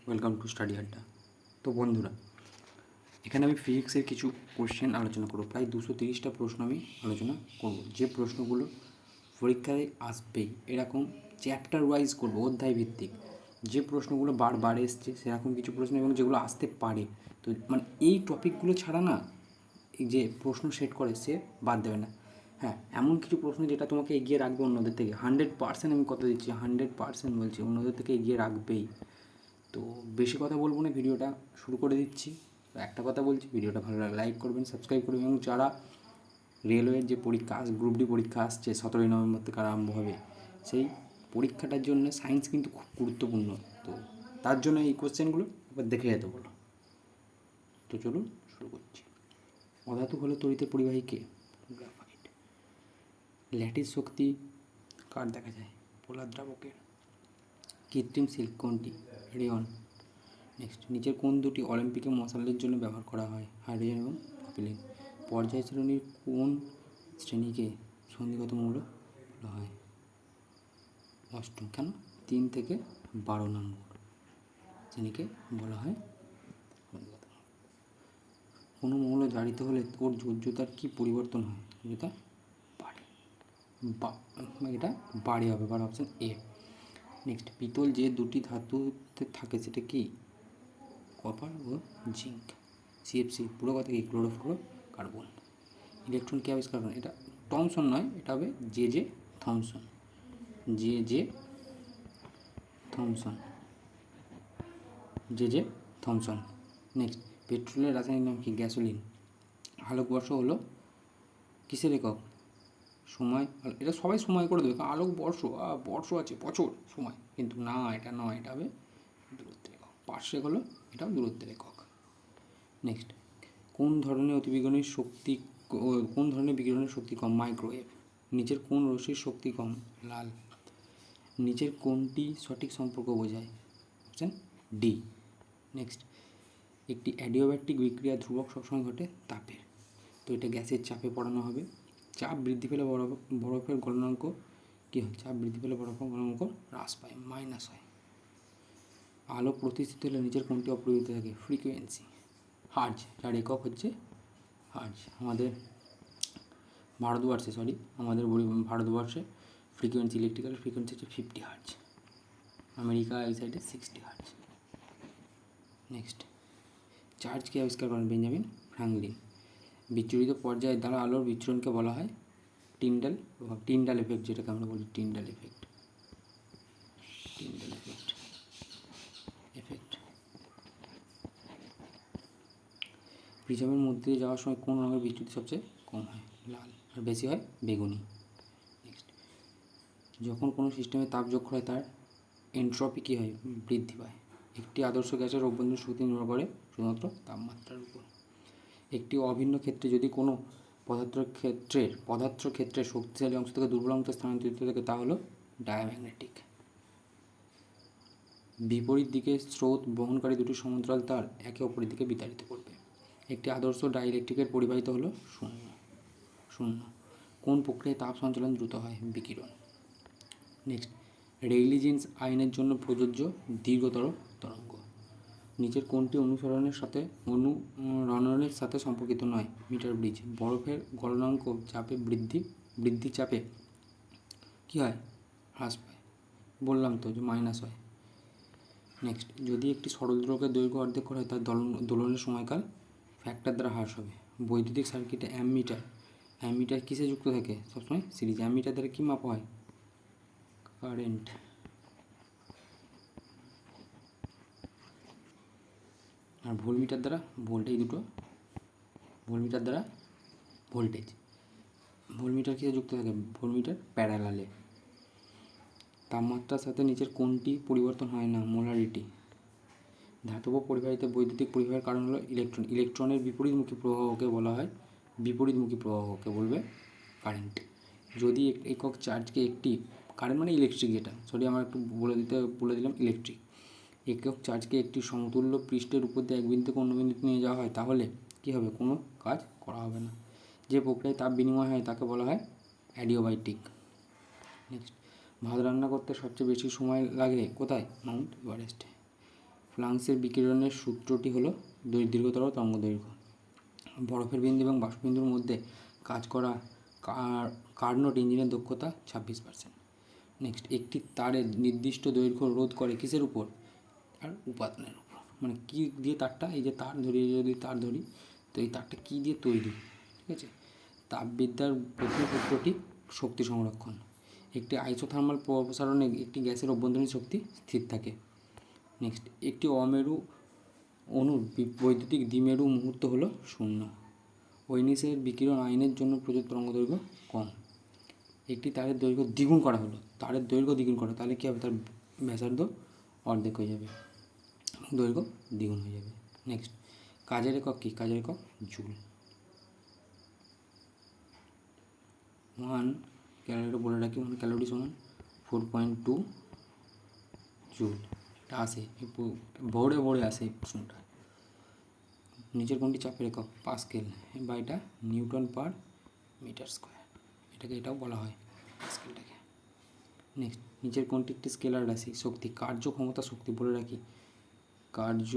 Welcome to study আড্ডা। তো বন্ধুরা, এখানে আমি ফিজিক্সের কিছু কোশ্চেন আলোচনা করব। প্রায় 230টা প্রশ্ন আমি আলোচনা করব, যে প্রশ্নগুলো পরীক্ষায় আসবেই। এরকম চ্যাপ্টার ওয়াইজ করবো, অধ্যায় ভিত্তিক। যে প্রশ্নগুলো বারবার এসছে সেরকম কিছু প্রশ্ন, এবং যেগুলো আসতে পারে। তো মানে এই টপিকগুলো ছাড়া না, এই যে প্রশ্ন সেট করে সে বাদ দেবে না। হ্যাঁ, এমন কিছু প্রশ্ন যেটা তোমাকে এগিয়ে রাখবে অন্যদের থেকে। 100% আমি কথা দিচ্ছি, 100% বলছি, অন্যদের থেকে এগিয়ে রাখবেই। তো বেশি কথা বলবো না, ভিডিওটা শুরু করে দিচ্ছি। তো একটা কথা বলছি, ভিডিওটা ভালো লাগলে লাইক করবেন, সাবস্ক্রাইব করবেন, এবং যারা রেলওয়ের যে পরীক্ষা, গ্রুপ ডি পরীক্ষা আসছে 17ই নভেম্বর থেকে আরম্ভ হবে, সেই পরীক্ষাটার জন্য সায়েন্স কিন্তু খুব গুরুত্বপূর্ণ। তো তার জন্য এই কোশ্চেনগুলো এবার দেখে যেতে বলো। তো চলুন শুরু করছি। অধাতু হলো তড়িতের পরিবাহী কে? গ্রাফাইট। ল্যাটিস শক্তি কার দেখা যায়? পোলার দ্রাবকের। কৃত্রিম সিল্ক কোনটি? রেয়ন। নেক্সট, নিচের কোন দুটি অলিম্পিকে মশালের জন্য ব্যবহার করা হয়? হাইড্রোজেন এবং প্রোপিলিন। পর্যায় শ্রেণীর কোন শ্রেণীকে সন্ধিগত মৌল বলা হয়? অষ্টম। কেন? 3 থেকে 12 নম্বর শ্রেণীকে বলা হয় সন্ধিগত মৌল। কোনো মৌল জারিত হলে ওর যোজ্যতার কী পরিবর্তন হয়? যোজ্যতা বাড়ে। এটা বাড়ে হবে, বার অপশান এ। নেক্সট, পিতল যে দুটি ধাতুতে থাকে সেটা কি? কপার ও জিঙ্ক। সিএফসি পুরো কথা কি? Chlorofluoro carbon. ইলেকট্রন কে আবিষ্কার করেন? এটা থমসন নয়, এটা হবে J J Thomson. J J Thomson. J J Thomson. Next, পেট্রোলের রাসায়নিক নাম কি? গ্যাসোলিন। আলোকবর্ষ হলো কিসের একক? সময়। এটা সবাই সময় করে দেবে, কারণ আলোকবর্ষ বর্ষ আছে, বছর, সময় কিন্তু না, এটা নয়, এটা হবে দূরত্বের একক। পার্শ্বেক হলো, এটাও দূরত্বের একক। নেক্সট, কোন ধরনের অতিবিজ্ঞানের শক্তি, কোন ধরনের বিকিরণের শক্তি কম? মাইক্রোওয়েভ। নিচের কোন রশ্মির শক্তি কম? লাল। নিচের কোনটি সঠিক সম্পর্ক বোঝায়? Option D. নেক্সট, একটি অ্যাডিওব্যাটিক বিক্রিয়া ধ্রুবক সবসময় ঘটে তাপের। তো এটা গ্যাসের চাপে পড়ানো হবে। চাপ বৃদ্ধি পেলে বরফের গলনাঙ্ক কী হয়? চাপ বৃদ্ধি পেলে বরফের গলনাঙ্ক হ্রাস পায়, মাইনাস হয়। আলো প্রতিষ্ঠিত হলে নিচের কোনটি অপরিবর্তিত থাকে? ফ্রিকোয়েন্সি। হার্জ, যার একক হচ্ছে হার্জ। আমাদের ভারতবর্ষে ফ্রিকোয়েন্সি, ইলেকট্রিক্যাল ফ্রিকোয়েন্সি হচ্ছে 50 হার্জ। আমেরিকা এই সাইডে 60 হার্জ। নেক্সট, চার্জকে আবিষ্কার করেন বেঞ্জামিন ফ্রাঙ্কলিন। বিচ্ছুরিত পর্যায়ের দ্বারা আলোর বিচ্ছুরণকে বলা হয় টিন্ডাল এফেক্ট, যেটাকে আমরা বলি টিন্ডাল এফেক্ট। প্রিজমের মধ্যে দিয়ে যাওয়ার সময় কোন রঙের বিচ্যুতি সবচেয়ে কম হয়? লাল। আর বেশি হয় বেগুনি। নেক্সট, যখন কোনো সিস্টেমে তাপ যোগ হয় তার এন্ট্রপি কী হয়? বৃদ্ধি পায়। একটি আদর্শ গ্যাসের অভ্যন্তরীণ শক্তি নির্ভর করে শুধুমাত্র তাপমাত্রার উপর। একটি অভিন্ন ক্ষেত্রে যদি কোনো পদার্থ ক্ষেত্রের শক্তিশালী অংশ থেকে দুর্বল অংশে স্থানান্তরিত থাকে, তা হলো ডায়াম্যাগনেটিক। বিপরীত দিকে স্রোত বহনকারী দুটি সমান্তরাল তার একে অপরের দিকে বিতাড়িত করবে। একটি আদর্শ ডাইইলেকট্রিকের পরিবাহিত হলো শূন্য। কোন প্রক্রিয়ায় তাপ সঞ্চালন দ্রুত হয়? বিকিরণ। নেক্সট, রেইলি জিন্স আইনের জন্য প্রযোজ্য দীর্ঘতর তরঙ্গ। নিচের কোনটি অনুরণনের সাথে সম্পর্কিত নয়? Metre bridge. বরফের গলনাঙ্ক চাপে বৃদ্ধি চাপে কী হয়? হ্রাস পায়। বললাম তো যে মাইনাস হয়। নেক্সট, যদি একটি সরল দ্রব্যের দৈর্ঘ্য অর্ধেক করা হয়, তার দোলনের সময়কাল ফ্যাক্টর দ্বারা হ্রাস হবে। বৈদ্যুতিক সার্কিটে অ্যামিটার কিসে যুক্ত থাকে? সবসময় সিরিজ। অ্যামিটার দ্বারা কী মাপা হয়? কারেন্ট। আর ভোল্টমিটার দ্বারা ভোল্টেজ। ভোল্টমিটার দ্বারা ভোল্টেজ। ভোল্টমিটার কিসে যুক্ত থাকে? ভোল্টমিটার প্যারালালে। তাপমাত্রার সাথে নিচের কোনটি পরিবর্তন হয় না? মোলারিটি। ধাতব পরিবাহিতে বৈদ্যুতিক পরিবাহের কারণ হলো ইলেকট্রনের বিপরীতমুখী প্রবাহকে বলা হয় বিপরীতমুখী প্রবাহকে বলবে কারেন্ট। যদি একক চার্জকে একটি কারেন্ট মানে ইলেকট্রিক, যেটা আমার একটু বলে দিলাম ইলেকট্রিক। একক চার্জকে একটি সমতুল্য পৃষ্ঠের উপর দিয়ে এক বিন্দু থেকে অন্য বিন্দুতে নিয়ে যাওয়া হয়, তাহলে কী হবে? কোনো কাজ করা হবে না। যে প্রক্রিয়ায় তাপ বিনিময় হয় তাকে বলা হয় অ্যাডিওব্যাটিক। নেক্সট, ভাত রান্না করতে সবচেয়ে বেশি সময় লাগে কোথায়? মাউন্ট এভারেস্টে। প্লাঙ্কসের বিকিরণের সূত্রটি হলো দীর্ঘতর তরঙ্গদৈর্ঘ্য। বরফের বিন্দু এবং বাষ্পবিন্দুর মধ্যে কাজ করা কার্নোট ইঞ্জিনের দক্ষতা 26%। নেক্সট, একটি তারের নির্দিষ্ট দৈর্ঘ্য রোধ করে কিসের উপর? আর উপাদানের উপর। মানে কী দিয়ে তারটা, এই যে তার ধরি, যদি তার ধরি, তো এই তারটা কী দিয়ে তৈরি, ঠিক আছে? তাপবিদ্যার প্রথম সূত্রটি শক্তি সংরক্ষণ। একটি আইসোথার্মাল প্রসারণে একটি গ্যাসের অভ্যন্তরীণ শক্তি স্থির থাকে। নেক্সট, একটি অমেরু অণুর বৈদ্যুতিক দ্বিমেরু মুহূর্ত হলো 0। ওয়েনিসের বিকিরণ আইনের জন্য প্রযোজ্য তরঙ্গদৈর্ঘ্য কম। একটি তারের দৈর্ঘ্য দ্বিগুণ করা হলো, তারের দৈর্ঘ্য দ্বিগুণ করা, তাহলে কী হবে? তার ব্যাসার্ধ অর্ধেক হয়ে যাবে, দৈর্ঘ্য দ্বিগুণ হয়ে যাবে। নেক্সট, কাজের একক কী? কাজের একক জুল। 1 ক্যালোরি বলে রাখি, 1 ক্যালোরি সমান 4.2 জুল। এটা আসে, ভোরে ভোরে আসে এই প্রশ্নটা। নিচের কোনটি চাপের একক? পাস্কেল, বা এটা নিউটন পার মিটার স্কোয়ার, এটাও বলা হয় পাস্কেলটাকে। নেক্সট, নিচের কোনটি একটি স্কেলার রাশি? শক্তি, কার্য ক্ষমতা শক্তি বলে রাখি, কার্য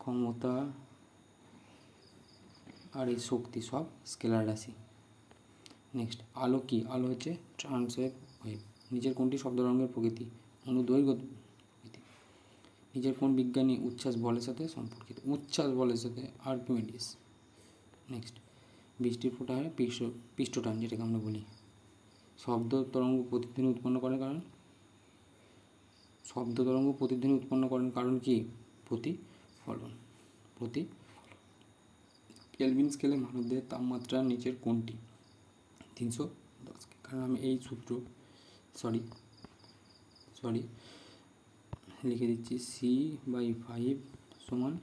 ক্ষমতা আর এই শক্তি সব স্কেলার রাশি। নেক্সট, আলো কি? আলো হচ্ছে ট্রান্সওয়েভ ওয়েভ। নিচের কোনটি শব্দরঙ্গের প্রকৃতি? অনুদৈর্ঘ্য প্রকৃতি। নিচের কোন বিজ্ঞানী উচ্ছ্বাস বলের সাথে সম্পর্কিত? উচ্ছ্বাস বলের সাথে আর্কিমিডিস। নেক্সট, বৃষ্টির ফোঁটা হয় পৃষ্ঠটান, যেটাকে আমরা বলি। শব্দ তরঙ্গ প্রতিধ্বনি উৎপন্ন করার কারণ? শব্দ তরঙ্গ প্রতিধ্বনি উৎপন্ন করেন কারণ কি? প্রতিফলন। কেলভিন স্কেলে মানবদেহের তাপমাত্রা নিচের কোনটি? 310। কারণ আমি এই সূত্র লিখে দিচ্ছি, C/5 সমান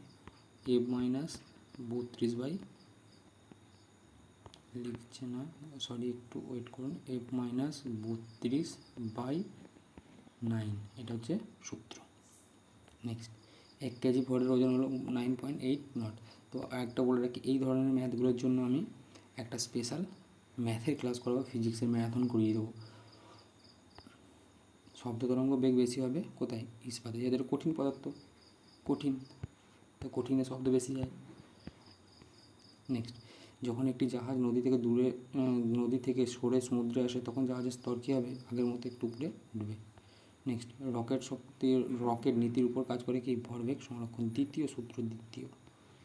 F-32 লিখছে না, একটু ওয়েট করুন, F-32/9, এটা হচ্ছে সূত্র। নেক্সট, 1 কেজি ভরের ওজন হলো 9.8 নট। তো একটা বলে রাখি, এই ধরনের ম্যাথগুলোর জন্য আমি একটা স্পেশাল ম্যাথের ক্লাস করাবো, ফিজিক্সের ম্যারাথন করিয়ে দেবো। শব্দ তরঙ্গ বেগ বেশি হবে কোথায়? ইস্পাতে, যাদের কঠিন পদার্থ, তো কঠিনে শব্দ বেশি যায়। নেক্সট, যখন একটি জাহাজ নদী থেকে সরে সমুদ্রে আসে, তখন জাহাজের স্তর কী হবে? আগের মতো একটু উপরে উঠবে। নেক্সট, রকেট নীতির উপর কাজ করে কি? ভরবেগ সংরক্ষণ। দ্বিতীয় সূত্র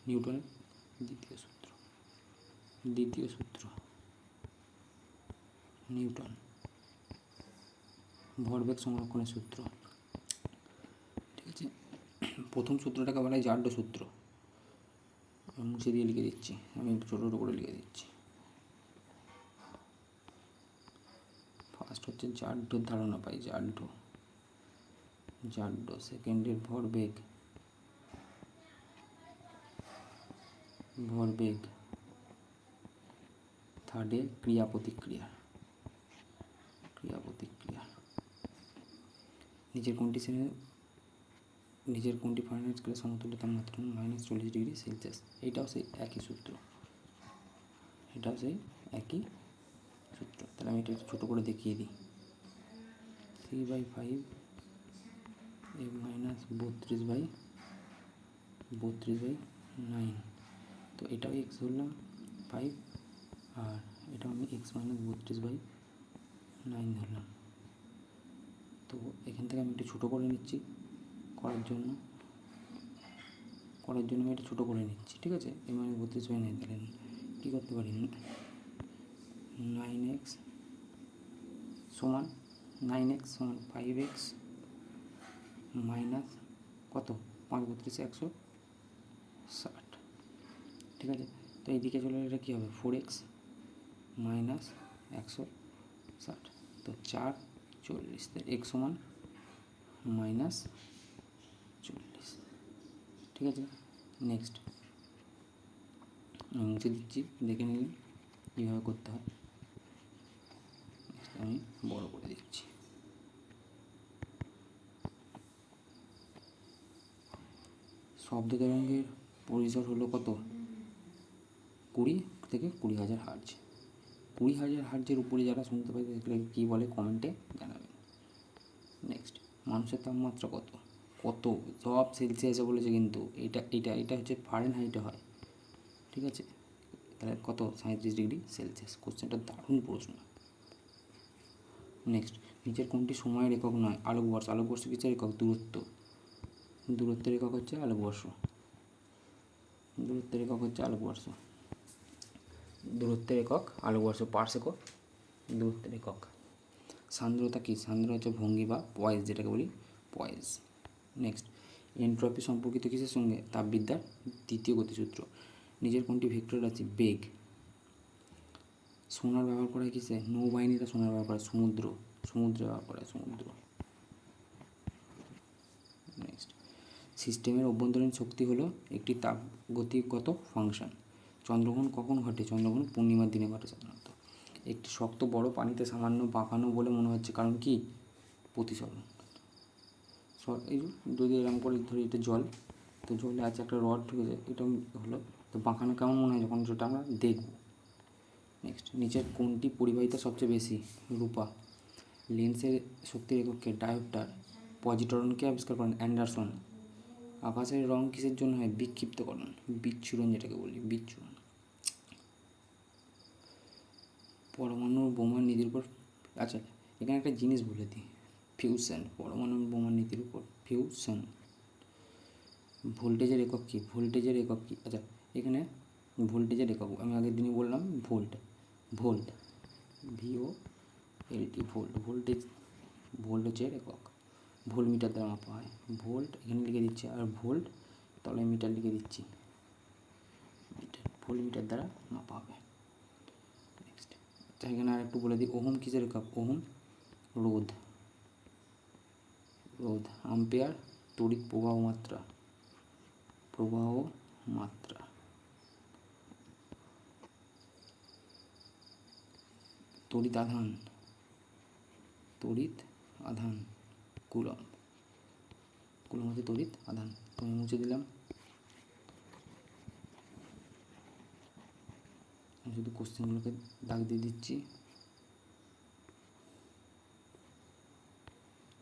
নিউটনের দ্বিতীয় সূত্র নিউটন, ভরবেগ সংরক্ষণের সূত্র, ঠিক আছে। প্রথম সূত্রটাকে বলা হয় জাড্ড সূত্র। মুছে দিয়ে লিখে দিচ্ছি, আমি ছোটো করে লিখে দিচ্ছি। ফার্স্ট হচ্ছে জাড্ডর ধারণা পাই, জাড্ড। সেকেন্ডের ভরবেগ, থার্ডে ক্রিয়া প্রতিক্রিয়া। নিচের কোনটি ফারেনহাইট স্কেলে সমতুল্য তাপমাত্রা? -40°C। এইটাও সেই একই সূত্র, তাহলে আমি এটা ছোটো করে দেখিয়ে দিই। C/5 F-32/9, তো এটাও x ধরলাম 5, আর এটাও আমি x-32/9 ধরলাম। তো এখান থেকে আমি একটু ছোটো করে নিচ্ছি, করার জন্য আমি এটা ছোটো করে নিচ্ছি, ঠিক আছে। -32/9, তাহলে কী করতে পারি? 9x সমান 5x মাইনাস কত? 5×32=160, ঠিক আছে। তো এইদিকে চলে এটা কী হবে? 4x মাইনাস 160, তো 440, x সমান -40, ঠিক আছে। নেক্সট, আমি মুছে দিচ্ছি, দেখে নিলেন কীভাবে করতে হয়। নেক্সট আমি বড় করে দিচ্ছি। শব্দ তরঙ্গের পরিসর হলো কত? 20 থেকে 20,000 হার্জ। 20,000 হার্জের উপরে যারা শুনতে পায় তাদেরকে কী বলে? কমেন্টে জানাবেন। নেক্সট, মানুষের তাপমাত্রা কত? কত, সব সেলসিয়াসে বলেছে, কিন্তু এটা এটা এটা হচ্ছে ফারেনহাইটে হয়, ঠিক আছে? তাহলে কত, 37°C। কোশ্চেনটা দারুণ প্রশ্ন। নেক্সট, নিচের কোনটি সময়ের একক নয়? আলোকবর্ষ। আলোকবর্ষ কিসের একক? দূরত্ব। দূরত্বের একক হচ্ছে আলোকবর্ষ। দূরত্বের একক হচ্ছে আলোকবর্ষ। দূরত্বের একক আলোকবর্ষ, পারসেকো দূরত্বের একক। সান্দ্রতা কী? সান্দ্রতা হচ্ছে ভঙ্গি বা পয়েজ, যেটাকে বলি পয়েজ। নেক্সট, এনট্রপি সম্পর্কিত কিসের সঙ্গে? তাপবিদ্যার দ্বিতীয় গতিসূত্র। নিজের কোনটি ভেক্টর রাশি? বেগ। সোনার ব্যবহার করা হয় কিসে? নৌবাহিনীরা সোনার ব্যবহার করে সমুদ্রে ব্যবহার করে সমুদ্র। নেক্সট, সিস্টেমের অভ্যন্তরীণ শক্তি হলো একটি তাপগতিগত ফাংশন। চন্দ্রগ্রহণ কখন ঘটে? চন্দ্রগ্রহণ পূর্ণিমার দিনে ঘটে সাধারণত। একটি শক্ত বড় পানিতে সামান্য বাঁকানো বলে মনে হচ্ছে, কারণ কি? প্রতিসরণ। এই যদি এরকম করে ধরি, এটা জল, তো জলে আছে একটা রড ঢুকেছে, এটা হলো, তো বাঁকানো কেমন মনে হয় যখন সেটা আমরা দেখব। নেক্সট, নিচের কোনটি পরিবাহিতা সবচেয়ে বেশি? রূপা। লেন্সের শক্তির এককে ডায়োপ্টার। পজিটরনকে আবিষ্কার করেন অ্যান্ডারসন। আকাশের রং কিসের জন্য হয়? বিক্ষিপ্তকরণ, বিচ্ছুরণ, যেটাকে বলি বিচ্ছুরণ। পরমাণু বোমার নীতির উপর, আচ্ছা এখানে একটা জিনিস বলে দিই, ফিউশন। পরমাণু বোমার নীতির উপর ফিউশন। ভোল্টেজের একক কী? ভোল্টেজের একক কী? আচ্ছা এখানে ভোল্টেজের একক আমি আগের দিনই বললাম, volt. Volt, VOLT, volt. Volt হচ্ছে একক, ভোল্ট মিটার দ্বারা মাপা হয়। ভোল্ট এখানে লিখে দিচ্ছি, আর ভোল্ট তলায় মিটার লিখে দিচ্ছি, মিটার, ভোল্ট মিটার দ্বারা মাপা হবে। নেক্সট, আচ্ছা এখানে আর একটু বলে দিই, ওহম কিসের একক? ওহম রোধ। আম্পেয়ার তড়িৎ প্রবাহ মাত্রা। তড়িৎ আধান কুলম্ব হচ্ছে তড়িৎ আধান। তো আমি মুছে দিলাম, শুধু কোশ্চেনগুলোকে দাগ দিয়ে দিচ্ছি।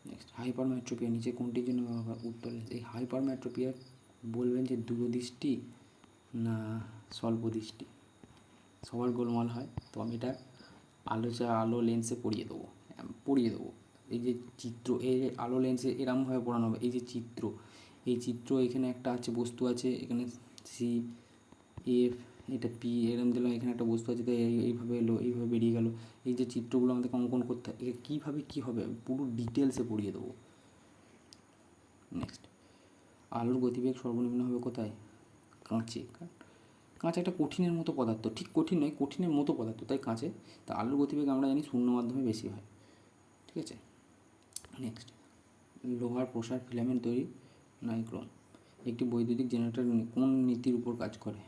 নেক্সট, হাইপারমেট্রোপিয়া নিচে কোনটির জন্য ব্যবহার? উত্তর লেন্স। এই হাইপারমেট্রোপিয়া বলবেন যে দূরদৃষ্টি না স্বল্পদৃষ্টি, সবার গোলমাল হয়। তো আমি এটা আলো লেন্সে পড়িয়ে দেবো। এই যে চিত্র, এই আলো লেন্সে এরমভাবে পড়ানো হবে। এই যে চিত্র, এখানে একটা আছে বস্তু আছে, এখানে CF, এটা P এরম দিলাম, এখানে একটা বস্তু আছে, তো এইভাবে এলো, এইভাবে বেরিয়ে গেল। এই যে চিত্রগুলো আমাদেরকে অঙ্কন করতে হয়, এ কীভাবে কী হবে পুরো ডিটেলসে পড়িয়ে দেবো। নেক্সট, আলোর গতিবেগ সর্বনিম্ন হবে কোথায়? কাঁচে। কাঁচ একটা কঠিনের মতো পদার্থ, ঠিক কঠিন নয়, কঠিনের মতো পদার্থ, তাই কাঁচে। তা আলোর গতিবেগ আমরা জানি শূন্য মাধ্যমে বেশি হয়, ঠিক আছে? নেক্সট, লোহার প্রসার ফিলামেন্ট তৈরি নাইক্রোম। একটি বৈদ্যুতিক জেনারেটর কোন নীতির উপর কাজ করে?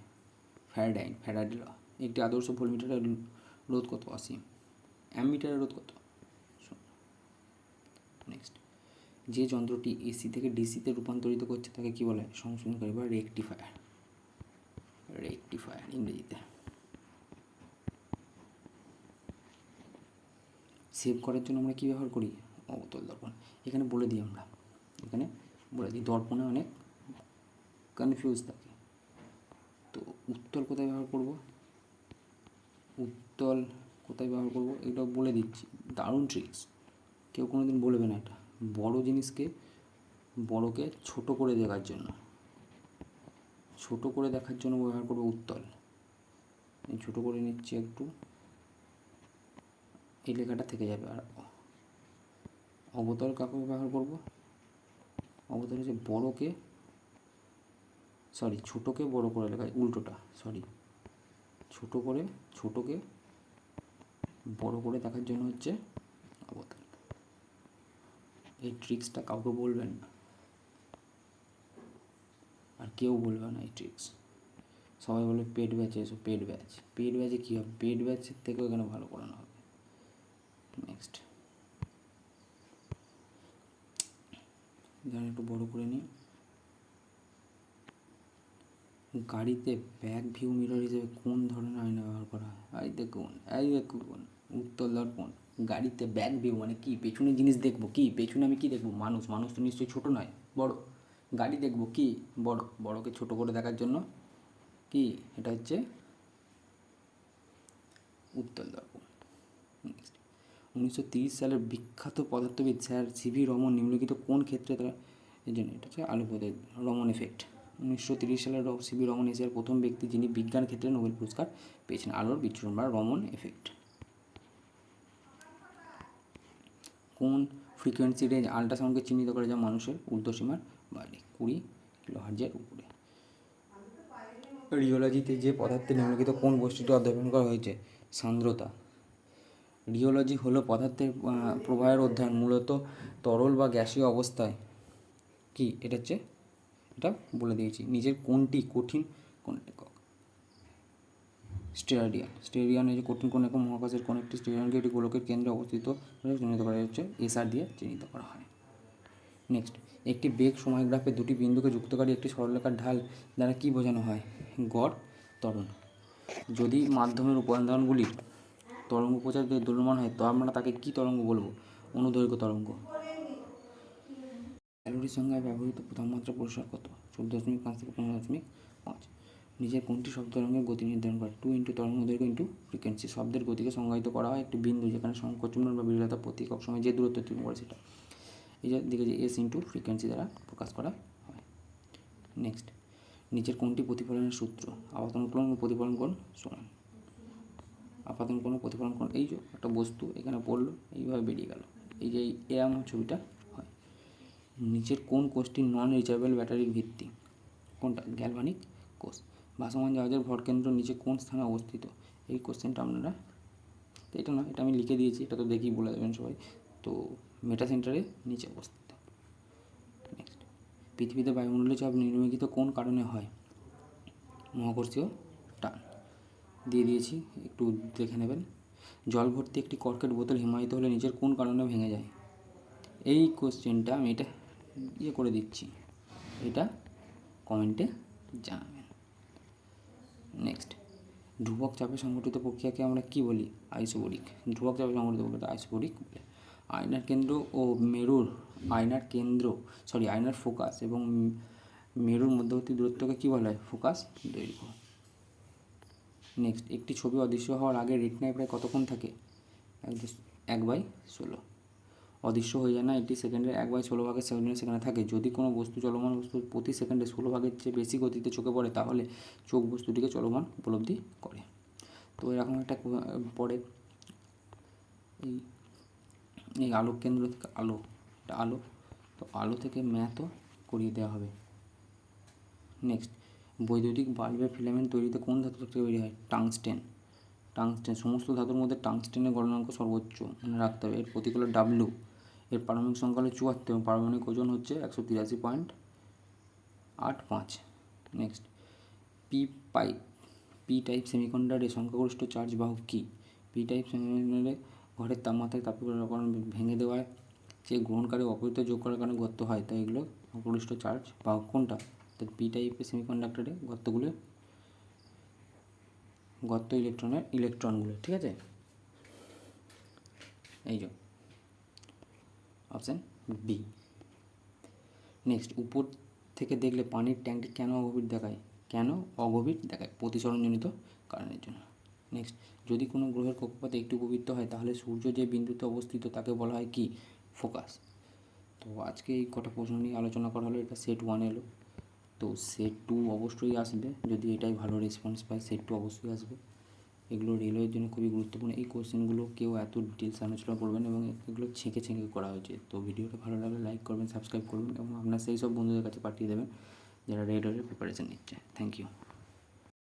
ফ্যারাডে ল। একটি আদর্শ ভোল্টমিটারের রোধ কত? 80। অ্যামিটারের রোধ কত? নেক্সট, যে যন্ত্রটি AC থেকে DCতে রূপান্তরিত করছে তাকে কী বলে? সংশোধনকারী বা রেকটিফায়ার ইংরেজিতে। সেভ করার জন্য আমরা কী ব্যবহার করি? অবতল দর্পণ। এখানে বলে দিই, দর্পণে অনেক কনফিউজ থাকে। তো উত্তল কোথায় ব্যবহার করব? এটাও বলে দিচ্ছি, দারুণ ট্রিক্স, কেউ কোনো দিন বলবে না এটা। বড় জিনিসকে বড়কে ছোট করে দেখার জন্য ব্যবহার করবো উত্তল। ছোটো করে নিচ্ছি একটু, এই লেখাটা থেকে যাবে। আর অবতল কাকে ব্যবহার করব? অবতল হচ্ছে ছোটোকে বড় করে লেখা, উল্টোটা, ছোটোকে বড় করে দেখার জন্য হচ্ছে অবতল। এই ট্রিক্সটা কাউকে বলবেন না, আর কেউ বলবে না এই ট্রিক্স। সবাই বলে পেড ব্যাচে এসো, পেড ব্যাচে কী হবে? পেড ব্যাচের থেকেও এখানে ভালো করানো হবে। নেক্সট, এখানে একটু বড় করে নিই। গাড়িতে ব্যাক ভিউ মিরর হিসেবে কোন ধরনের আয়না ব্যবহার করা হয়? এই দেখুন উত্তল দর্পণ। গাড়িতে ব্যাক ভিউ মানে কি? পেছনের জিনিস দেখবো, কি পেছনে আমি কি দেখবো? মানুষ তো নিশ্চয়ই ছোটো নয়, বড়। গাড়ি দেখব কি বড়, বড়কে ছোট করে দেখার জন্য কি এটা হচ্ছে উত্তল দর্পণ। নেক্সট, 1930 সালের বিখ্যাত পদার্থবিদ স্যার সিভি রমন নিম্নলিখিত কোন ক্ষেত্রে তারা এর জন্য এটা হচ্ছে আলো রমন এফেক্ট। 1930 সালের সিভি রমন এশিয়ার প্রথম ব্যক্তি যিনি বিজ্ঞান ক্ষেত্রে নোবেল পুরস্কার পেয়েছেন। আলোর বিচ্ছুরণ বা রমন এফেক্ট। কোন ফ্রিকোয়েন্সি রেঞ্জ আল্ট্রাসাউন্ডকে চিহ্নিত করে যা মানুষের ঊর্ধ্বসীমার বাইরে? 20 কিলোহার্টজের উপরে। রিওলজিতে যে পদার্থে নিম্নলিখিত কোন বস্তুটি অধ্যয়ন করা হয়েছে? সান্দ্রতা। রিওলজি হলো পদার্থের প্রবাহের অধ্যয়ন, মূলত তরল বা গ্যাসীয় অবস্থায়। কি এটা হচ্ছে, এটা বলে দিয়েছি। নিজের কোনটি কঠিন কোন একক? স্টেরিয়ান এই যে কঠিন কোন একক মহাকাশের কোন একটি স্টেরিয়ানকে একটি গোলকের কেন্দ্রে অবস্থিত চিহ্নিত করা হচ্ছে এসআর দিয়ে চিহ্নিত করা হয়। নেক্সট, একটি বেগ সময়গ্রাফে দুটি বিন্দুকে যুক্তকারী একটি সরলরেখার ঢাল দ্বারা কী বোঝানো হয়? গড় ত্বরণ। যদি মাধ্যমের উপাদানগুলি তরঙ্গ প্রচারে দোলমান হয় তো আমরা তাকে কী তরঙ্গ বলবো? অনুদৈর্ঘ্য তরঙ্গ। ক্যালোরির সংজ্ঞায় ব্যবহৃত প্রথম মাত্রা পরিসর কত? 14.5 থেকে 15.5। নিজের কোনটি শব্দ তরঙ্গের গতি নির্ধারণ করে? 2 ইন্টু তরঙ্গ দৈর্ঘ্য ইন্টু ফ্রিকোয়েন্সি। শব্দের গতিকে সংজ্ঞায়িত করা হয় একটি বিন্দু যেখানে সংকোচন বা বিরলতা প্রতি একক সময় যে দূরত্ব তৈরি করে সেটা এই যে দিকে যে এস ইন্টু ফ্রিকোয়েন্সি দ্বারা প্রকাশ করা হয়। নেক্সট, নিচের কোনটি প্রতিফলনের সূত্র? আপাতন কোণ ও প্রতিফলন কোণ সমান। আপাতন কোণ ও প্রতিফলন কোণ, এই যে একটা বস্তু এখানে পড়লো এইভাবে বেরিয়ে গেল, এই যে এরম ছবিটা হয়। নিচের কোন কোষটি নন রিচার্জেবল ব্যাটারির ভিত্তি? কোনটা? গ্যালভানিক কোষ। ভাসমান জাহাজের ভরকেন্দ্র নিচে কোন স্থানে অবস্থিত? এই কোশ্চেনটা আপনারা, এটা না, এটা আমি লিখে দিয়েছি, এটা তো দেখেই বলে দেবেন সবাই। তো মেটা সেন্টারের নিচে অবস্থিত। নেক্সট, পৃথিবীতে বায়ুমণ্ডলীয় চাপ নিম্নলিখিত কোন কারণে হয়? মহাকর্ষীয় টান। দিয়ে দিয়েছি, একটু দেখে নেবেন। জল ভর্তি একটি কর্কেট বোতল হিমায়িত হলে নিচের কোন কারণে ভেঙে যায়? এই কোশ্চেনটা আমি এটা করে দিচ্ছি, এটা কমেন্টে জানাবেন। নেক্সট, ধ্রুবক চাপে সংঘটিত প্রক্রিয়াকে আমরা কি বলি? আইসোবরিক। ধ্রুবক চাপে সংঘটিত প্রক্রিয়া আইসোবরিক বলে। আয়নার কেন্দ্র ও মেরুর আয়নার ফোকাস এবং মেরুর মধ্যবর্তী দূরত্বকে কী বলা হয়? ফোকাস দৈর্ঘ্য। নেক্সট, একটি ছবি অদৃশ্য হওয়ার আগে রেটিনায় প্রায় কতক্ষণ থাকে? 1/16। অদৃশ্য হয়ে যায় না, এটি সেকেন্ডের 1/16 ভাগের সেখানে থাকে। যদি কোনো বস্তু চলমান বস্তু প্রতি সেকেন্ডে 16 ভাগের চেয়ে বেশি গতিতে চোখে পড়ে তাহলে চোখ বস্তুটিকে চলমান উপলব্ধি করে। তো এরকম একটা পড়ে এই আলোক কেন্দ্র থেকে আলো তো আলো থেকে ম্যাথও করিয়ে দেওয়া হবে। নেক্সট, বৈদ্যুতিক বাল্বের ফিলামেন্ট তৈরিতে কোন ধাতু থেকে তৈরি হয়? টাংস্টেন। সমস্ত ধাতুর মধ্যে টাংস্টেনের গলনাঙ্ক সর্বোচ্চ, মনে রাখতে হবে। এর প্রতিকূল ডাব্লু, এর পারমাণবিক সংখ্যা হলো 74 এবং পারমাণবিক ওজন হচ্ছে 183.85। নেক্সট, পি টাইপ সেমিকন্ডাক্টরের সংখ্যাগরিষ্ঠ চার্জ বাহক কী? পি টাইপ সেমিকন্ডাক্টরে ঘরের তাপমাত্রায় তাপীকরণ ভেঙে দেওয়ায় যে গ্রহণকারী অপরিত যোগ করার কারণে গর্ত হয়, তাই এগুলো সংখ্যাগরিষ্ঠ চার্জ বাহক কোনটা? তো পি টাইপের সেমিকন্ডাক্টরে গর্ত ইলেকট্রনগুলো, ঠিক আছে। এই যে অপশান বি। নেক্সট, উপর থেকে দেখলে পানির ট্যাঙ্কটি কেন অগভীর দেখায়? প্রতিসরণজনিত কারণের জন্য। নেক্সট, যদি কোনো গ্রহের কক্ষপথে একটি উপবৃত্ত হয় তাহলে সূর্য যে বিন্দুতে অবস্থিত তাকে বলা হয় কি? ফোকাস। তো আজকে এই কটা প্রশ্ন নিয়ে আলোচনা করা হলো। এটা সেট 1 এলো, তো সেট 2 অবশ্যই আসবে। যদি এটাই ভালো রেসপন্স পায় সেট 2 অবশ্যই আসবে। এগুলো রেলওয়ের জন্য খুবই গুরুত্বপূর্ণ। এই কোশ্চেনগুলো কেউ এত ডিটেলস আলোচনা করবেন এবং এগুলো ছেঁকে করা হয়েছে। তো ভিডিওটা ভালো লাগলে লাইক করবেন, সাবস্ক্রাইব করবেন এবং আপনার সেই সব বন্ধুদের কাছে পাঠিয়ে দেবেন যারা রেলওয়ের প্রিপারেশান নিচ্ছে। Thank you.